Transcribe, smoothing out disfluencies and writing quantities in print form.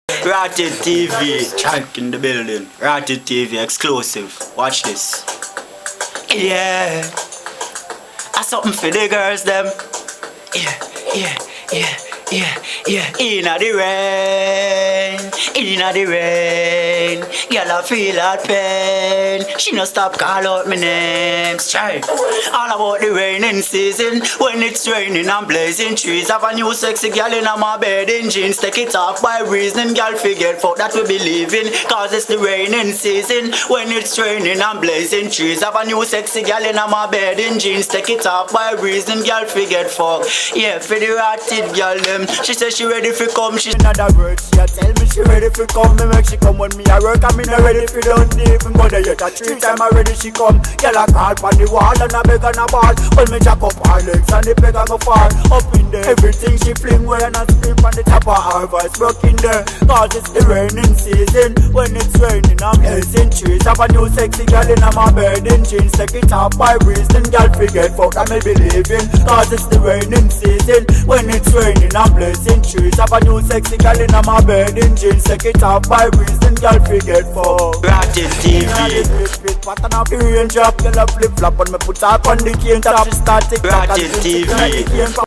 Rawtid TV, Strykk in the building. Rawtid TV exclusive. Watch this. Yeah, I something for the girls them. Yeah. Inna the rain, girl I feel that pain. She no stop call out my name. Strykk. All about the raining season. When it's raining I'm blazing trees. Have a new sexy girl in my bed in jeans. Take it off by reason, girl forget fuck that we believe in. Cause it's the raining season. When it's raining I'm blazing trees. Have a new sexy girl in my bed in jeans. Take it off by reason, girl forget fuck. Yeah, for the Rawtid girl them. She says she ready for come. She in other words, she a tell me she ready for come. Me make she come when me a work and me not ready for don't even go there yet. A 3 times already she come. Girl a call on the wall and a beg and a ball. Well me jack up her legs and the beg and go fall. Up in there, everything she fling way and a scream on the top of her voice broke in there. Cause it's the raining season. When it's raining I'm blazing trees. Have a new sexy girl in my bed in jeans. Take it off by reason, girl forget fuck that me believing. Cause it's the raining season. When it's raining I'm blazing trees. Have a new sexy girl in my bed in jeans. Take it off by reason, girl forget fuck. Rawtid TV. Pattern of the rain drop, girl a flip flop and me put her on the cane top. She start to Rawtid TV.